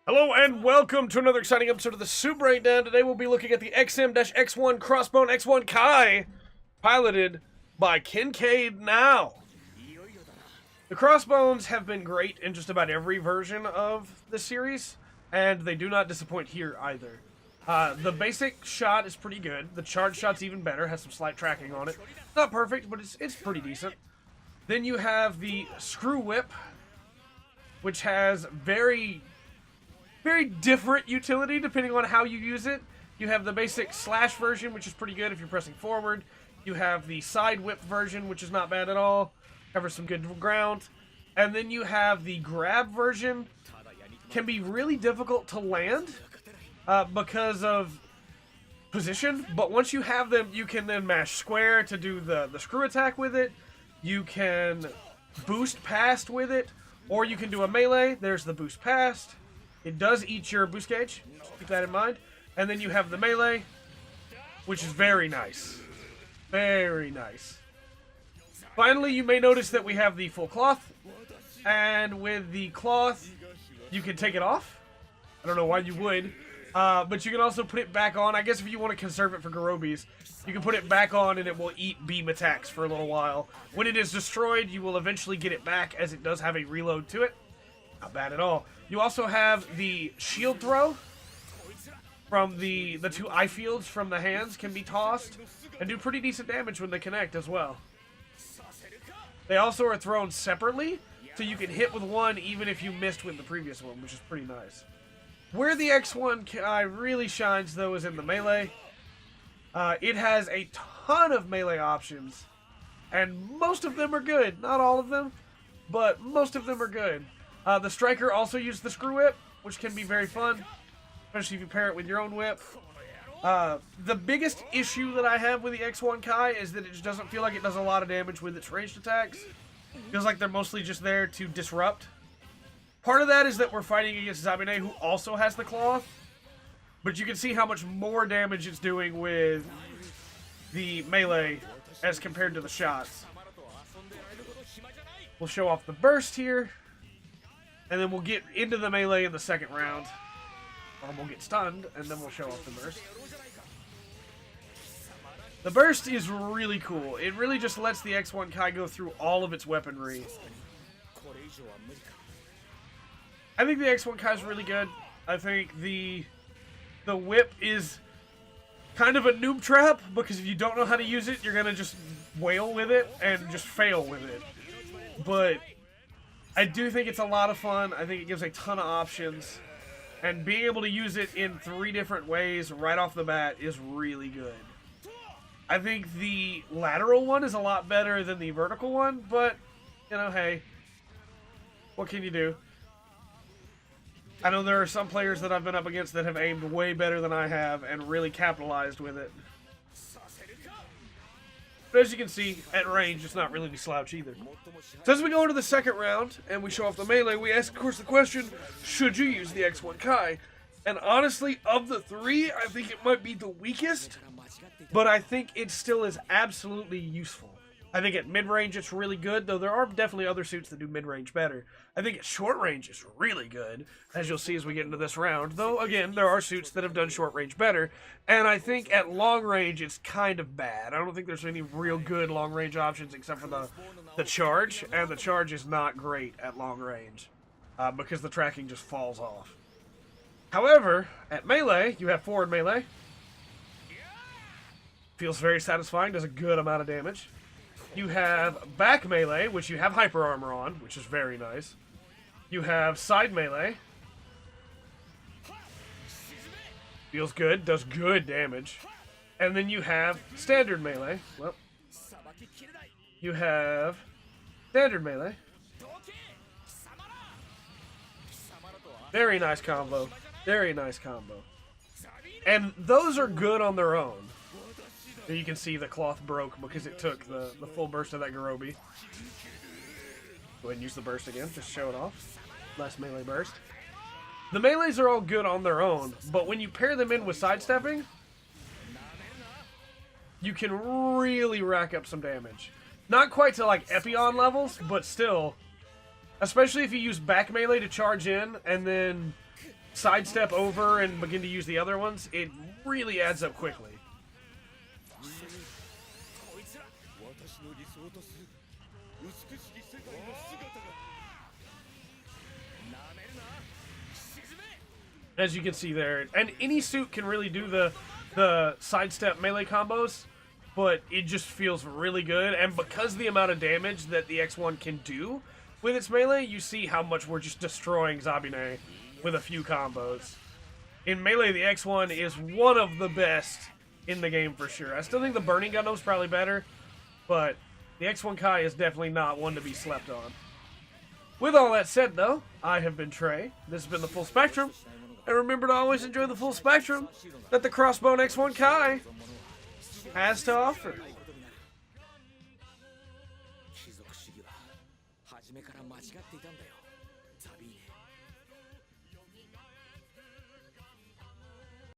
Hello and welcome to another exciting episode of the Soup Breakdown. Today we'll be looking at the XM-X1 Crossbone X1 Kai, piloted by Kincaid Now. The Crossbones have been great in just about every version of the series, and they do not disappoint here either. The basic shot is pretty good. The charge shot's even better, has some slight tracking on it. Not perfect, but it's pretty decent. Then you have the Screw Whip, which has very different utility depending on how you use it. You have the basic slash version, which is pretty good if you're pressing forward. You have the side whip version, which is not bad at all. Covers some good ground. And then you have the grab version. Can be really difficult to land because of position. But once you have them, you can then mash square to do the screw attack with it. You can boost past with it. Or you can do a melee. There's the boost past. It does eat your boost gauge, just keep that in mind. And then you have the melee, which is very nice. Very nice. Finally, you may notice that we have the full cloth. And with the cloth, you can take it off. I don't know why you would. But you can also put it back on. I guess if you want to conserve it for Garobis, you can put it back on and it will eat beam attacks for a little while. When it is destroyed, you will eventually get it back as it does have a reload to it. Not bad at all. You also have the shield throw from the two eye fields from the hands can be tossed and do pretty decent damage when they connect as well. They also are thrown separately, so you can hit with one even if you missed with the previous one, which is pretty nice. Where the X1 Kai really shines, though, is in the melee. It has a ton of melee options, and most of them are good. Not all of them, but most of them are good. The Striker also uses the Screw Whip, which can be very fun, especially if you pair it with your own whip. The biggest issue that I have with the X1 Kai is that it just doesn't feel like it does a lot of damage with its ranged attacks. Feels like they're mostly just there to disrupt. Part of that is that we're fighting against Zabine, who also has the cloth, but you can see how much more damage it's doing with the melee as compared to the shots. We'll show off the burst here. And then we'll get into the melee in the second round. Or we'll get stunned, and then we'll show off the burst. The burst is really cool. It really just lets the X1 Kai go through all of its weaponry. I think the X1 Kai is really good. I think the whip is kind of a noob trap, because if you don't know how to use it, you're going to just wail with it and just fail with it. But I do think it's a lot of fun. I think it gives a ton of options. And being able to use it in 3 different ways right off the bat is really good. I think the lateral one is a lot better than the vertical one, but, you know, hey, what can you do? I know there are some players that I've been up against that have aimed way better than I have and really capitalized with it. But as you can see, at range, it's not really any slouch either. So as we go into the second round, and we show off the melee, we ask, of course, the question, should you use the X1 Kai? And honestly, of the 3, I think it might be the weakest, but I think it still is absolutely useful. I think at mid-range it's really good, though there are definitely other suits that do mid-range better. I think at short range it's really good, as you'll see as we get into this round. Though, again, there are suits that have done short range better. And I think at long range it's kind of bad. I don't think there's any real good long range options except for the charge. And the charge is not great at long range, because the tracking just falls off. However, at melee, you have forward melee. Feels very satisfying, does a good amount of damage. You have back melee, which you have hyper armor on, which is very nice. You have side melee. Feels good, does good damage. And then you have standard melee. Well, you have standard melee. Very nice combo. Very nice combo. And those are good on their own. You can see the cloth broke because it took the full burst of that Garobi. Go ahead and use the burst again, just show it off. Last melee burst. The melees are all good on their own, but when you pair them in with sidestepping, you can really rack up some damage. Not quite to like Epion levels, but still. Especially if you use back melee to charge in, and then sidestep over and begin to use the other ones, it really adds up quickly. As you can see there, and any suit can really do the sidestep melee combos, but it just feels really good. And because of the amount of damage that the X1 can do with its melee, you see how much we're just destroying Zabine with a few combos. In melee, the X1 is one of the best in the game for sure. I still think the Burning Gundam's probably better, but the X1 Kai is definitely not one to be slept on. With all that said, though, I have been Trey. This has been the Full Spectrum. And remember to always enjoy the full spectrum that the Crossbone X1 Kai has to offer.